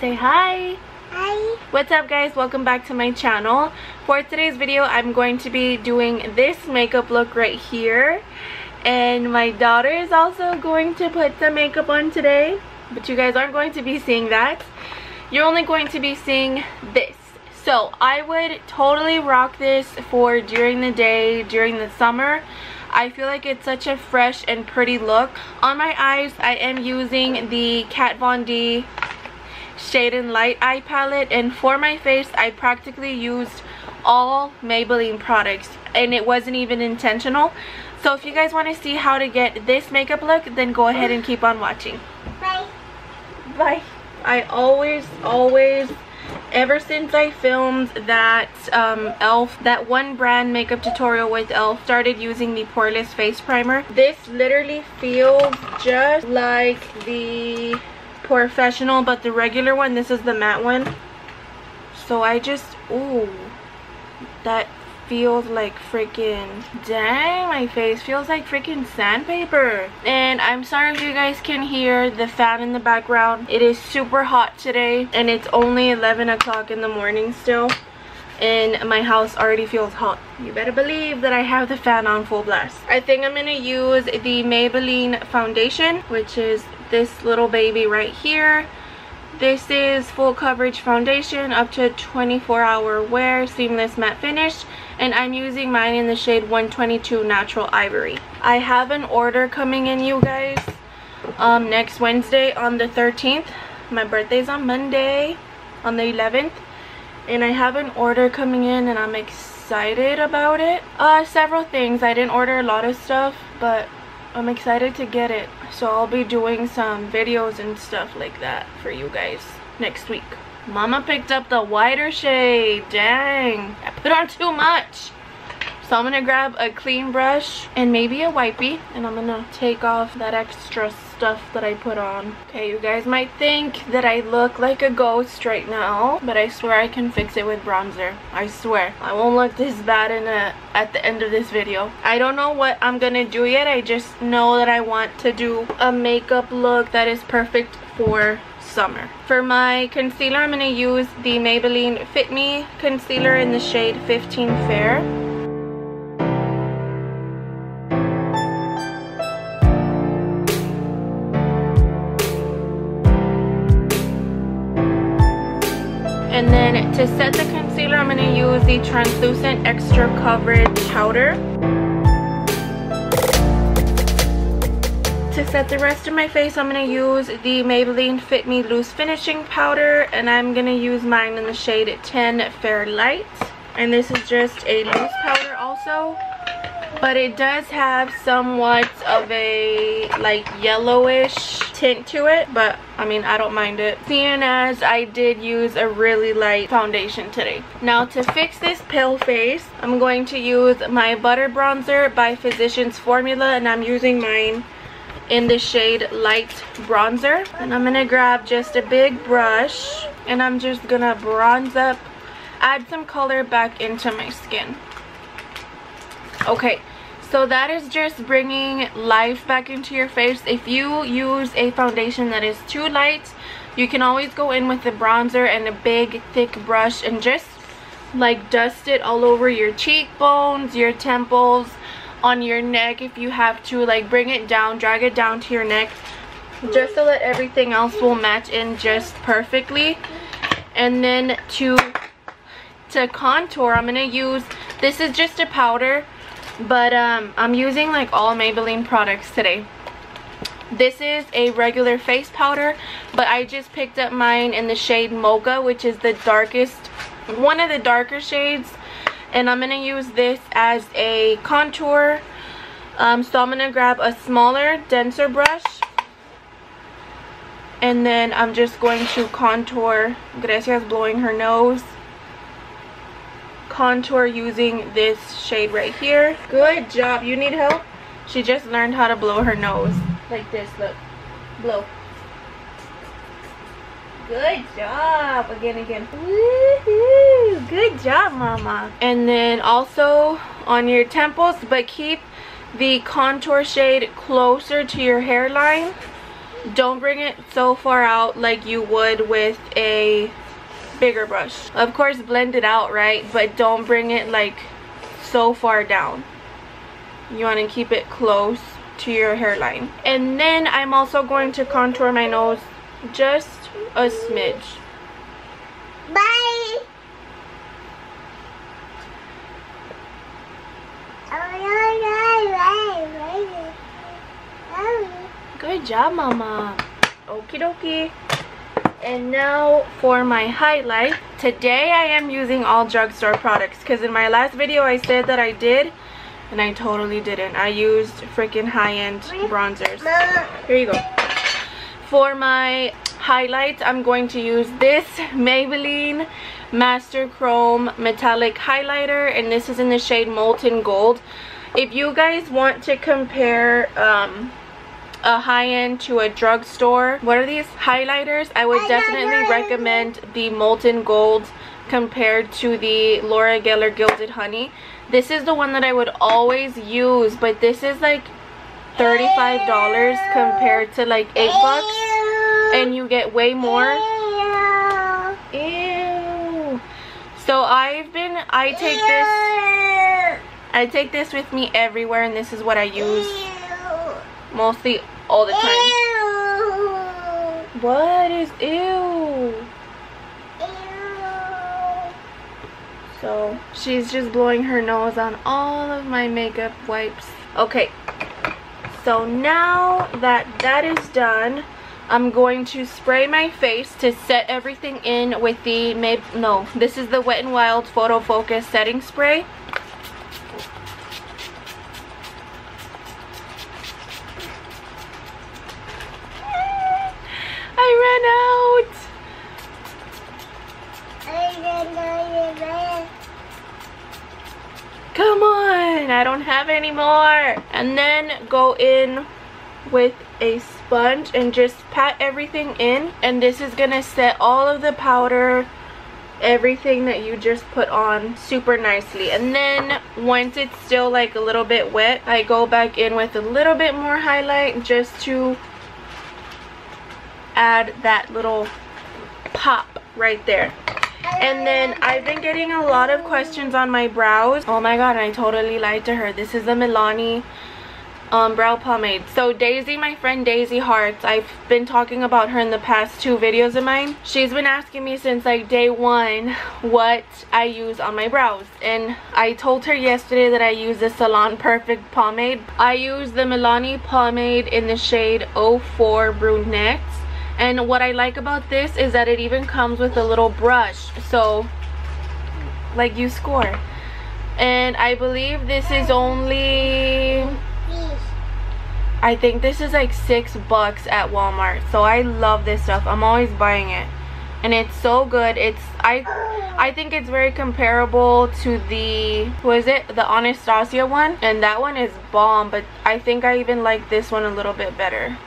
Say hi. Hi. What's up guys, welcome back to my channel. For today's video I'm going to be doing this makeup look right here, and my daughter is also going to put some makeup on today, but you guys aren't going to be seeing that. You're only going to be seeing this. So I would totally rock this for during the day, during the summer. I feel like it's such a fresh and pretty look. On my eyes I am using the Kat Von D Shade and Light eye palette, and for my face I practically used all Maybelline products, and it wasn't even intentional. So if you guys want to see how to get this makeup look, then go ahead and keep on watching. Bye. Bye. I always ever since I filmed that e.l.f. that one brand makeup tutorial with e.l.f. started using the poreless face primer. This literally feels just like the Professional, but the regular one. This is the matte one. So I just, ooh, that feels like freaking, dang, my face feels like freaking sandpaper. And I'm sorry if you guys can hear the fan in the background. It is super hot today and it's only 11 o'clock in the morning still, and my house already feels hot. You better believe that I have the fan on full blast. I think I'm gonna use the Maybelline foundation, which is this little baby right here. This is full coverage foundation, up to 24-hour wear, seamless matte finish, and I'm using mine in the shade 122 Natural Ivory. I have an order coming in, you guys, next Wednesday on the 13th. My birthday's on Monday on the 11th, and I have an order coming in and I'm excited about it. Several things. I didn't order a lot of stuff, but I'm excited to get it. So I'll be doing some videos and stuff like that for you guys next week. Mama picked up the whiter shade. Dang, I put on too much. So I'm gonna grab a clean brush and maybe a wipey, and I'm gonna take off that extra stuff that I put on. Okay, you guys might think that I look like a ghost right now, but I swear I can fix it with bronzer. I swear I won't look this bad at the end of this video. I don't know what I'm gonna do yet. I just know that I want to do a makeup look that is perfect for summer. For my concealer, I'm gonna use the Maybelline Fit Me concealer in the shade 15 Fair. And then to set the concealer, I'm going to use the translucent extra coverage powder. To set the rest of my face, I'm going to use the Maybelline Fit Me Loose Finishing Powder, and I'm going to use mine in the shade 10 Fair Light. And this is just a loose powder also, but it does have somewhat of a like yellowish tint to it, but I mean, I don't mind it, seeing as I did use a really light foundation today. Now to fix this pale face, I'm going to use my Butter Bronzer by Physicians Formula, and I'm using mine in the shade Light Bronzer. And I'm gonna grab just a big brush and I'm just gonna bronze up, add some color back into my skin. Okay, so that is just bringing life back into your face. If you use a foundation that is too light, you can always go in with the bronzer and a big thick brush and just like dust it all over your cheekbones, your temples, on your neck if you have to. Like bring it down, drag it down to your neck, just so that everything else will match in just perfectly. And then to contour, I'm gonna use, this is just a powder, but I'm using like all Maybelline products today. This is a regular face powder, but I just picked up mine in the shade Mocha, which is the darkest, one of the darker shades, and I'm gonna use this as a contour. So I'm gonna grab a smaller, denser brush, and then I'm just going to contour. Grecia's blowing her nose. Contour using this shade right here. Good job. You need help? She just learned how to blow her nose like this. Look, blow. Good job. Again. Woohoo! Good job, mama. And then also on your temples, but keep the contour shade closer to your hairline. Don't bring it so far out like you would with a bigger brush. Of course, blend it out, right? But don't bring it like so far down. You want to keep it close to your hairline. And then I'm also going to contour my nose just a smidge. Bye. Good job, mama. Okie dokie. And now for my highlight. Today I am using all drugstore products because in my last video I said that I did, and I totally didn't. I used freaking high-end bronzers. Here you go. For my highlights, I'm going to use this Maybelline Master Chrome Metallic Highlighter, and this is in the shade Molten Gold. If you guys want to compare a high-end to a drugstore, what are these highlighters? I would definitely recommend the Molten Gold compared to the Laura Geller Gilded Honey. This is the one that I would always use, but this is like $35 compared to like $8, and you get way more. Ew. So I take this with me everywhere, and this is what I use mostly all the time. What is ew? So she's just blowing her nose on all of my makeup wipes. Okay, so now that that is done, I'm going to spray my face to set everything in with the this is the Wet n Wild Photo Focus setting spray. I ran out. Come on, I don't have any more. And then go in with a sponge and just pat everything in, and this is gonna set all of the powder, everything that you just put on super nicely. And then once it's still like a little bit wet, I go back in with a little bit more highlight just to add that little pop right there. And then I've been getting a lot of questions on my brows. Oh my god, I totally lied to her. This is the Milani brow pomade. So Daisy, my friend Daisy Hearts, I've been talking about her in the past 2 videos of mine. She's been asking me since like day 1 what I use on my brows, and I told her yesterday that I use the Salon Perfect pomade. I use the Milani pomade in the shade 04 Brunette. And what I like about this is that it even comes with a little brush, so like you score. And I believe this is only, I think this is like $6 at Walmart. So I love this stuff. I'm always buying it, and it's so good. I think it's very comparable to the, what is it, the Anastasia one, and that one is bomb, but I think I even like this one a little bit better.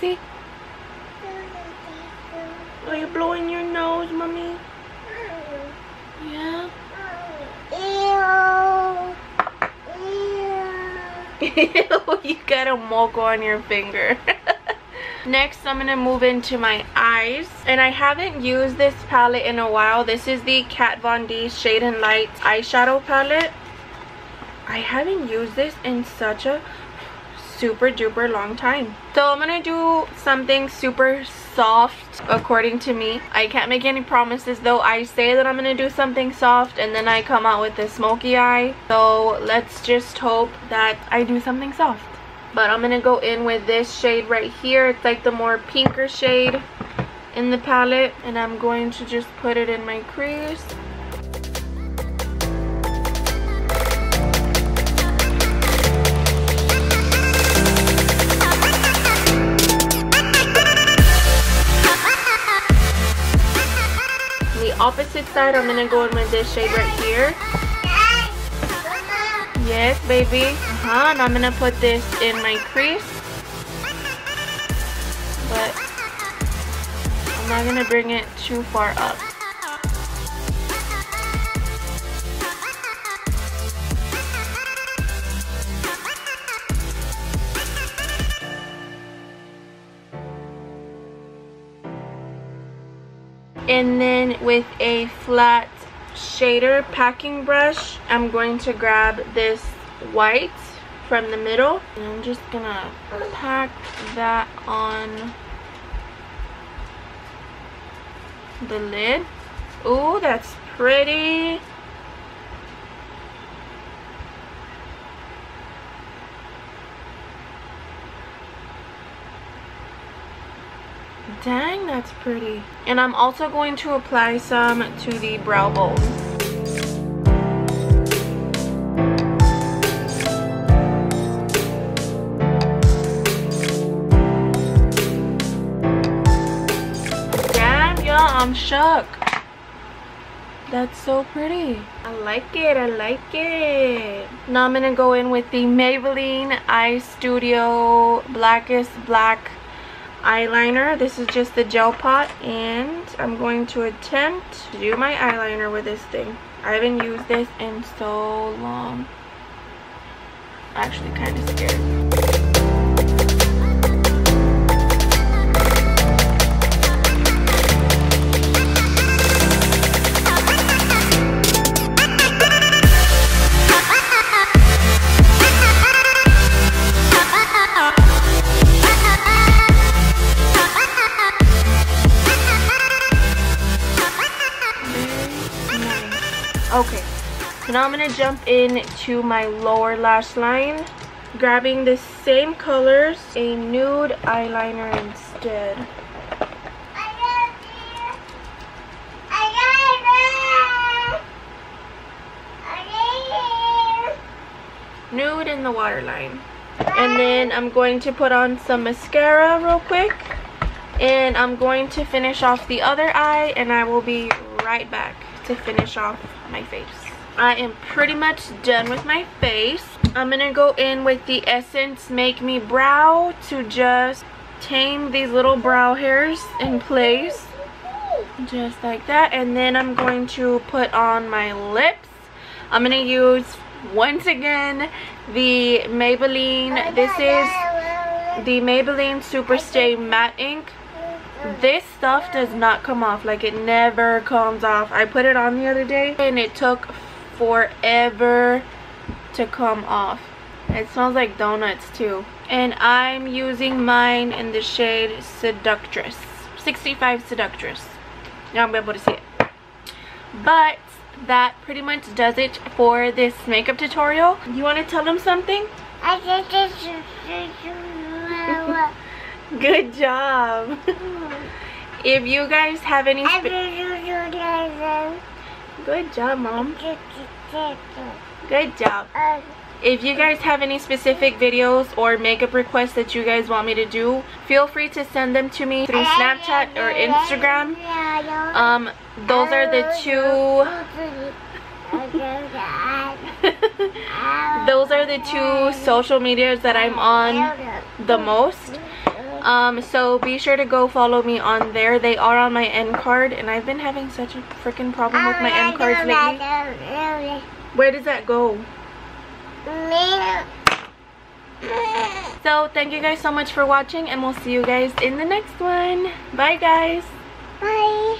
See? Are you blowing your nose, mommy? Yeah? Ew, you got a moco on your finger. Next, I'm gonna move into my eyes, and I haven't used this palette in a while. This is the Kat Von D Shade and Light eyeshadow palette. I haven't used this in such a super duper long time. So I'm gonna do something super soft according to me. I can't make any promises though. I say that I'm gonna do something soft and then I come out with a smoky eye. So let's just hope that I do something soft. But I'm gonna go in with this shade right here. It's like the more pinker shade in the palette, and I'm going to just put it in my crease. Opposite side, I'm gonna go in with this shade right here. Yes, baby. And I'm gonna put this in my crease, but I'm not gonna bring it too far up. And then with a flat shader packing brush, I'm going to grab this white from the middle, and I'm just gonna pack that on the lid. Ooh, that's pretty. Dang, that's pretty. And I'm also going to apply some to the brow bone. Damn, y'all, I'm shook. That's so pretty. I like it, I like it. Now I'm gonna go in with the Maybelline Eye Studio Blackest Black eyeliner. This is just the gel pot, and I'm going to attempt to do my eyeliner with this thing. I haven't used this in so long. I'm actually kind of scared. Okay, so now I'm going to jump into my lower lash line, grabbing the same colors, a nude eyeliner instead. Nude in the waterline. And then I'm going to put on some mascara real quick, and I'm going to finish off the other eye, and I will be right back to finish off my face. I am pretty much done with my face. I'm gonna go in with the Essence Make Me Brow to just tame these little brow hairs in place, just like that. And then I'm going to put on my lips. I'm gonna use, once again, the Maybelline. This is the Maybelline Superstay Matte Ink. This stuff does not come off. Like, it never comes off. I put it on the other day and it took forever to come off. It smells like donuts too. And I'm using mine in the shade Seductress, 65 Seductress. Now I'm able to see it. But that pretty much does it for this makeup tutorial. You want to tell them something? Good job. If you guys have any good job, Mom. Good job. If you guys have any specific videos or makeup requests that you guys want me to do, feel free to send them to me through Snapchat or Instagram. Those are the those are the two social medias that I'm on the most. So be sure to go follow me on there. They are on my end card, and I've been having such a freaking problem with my end cards lately. Where does that go? So thank you guys so much for watching, and we'll see you guys in the next one. Bye guys. Bye.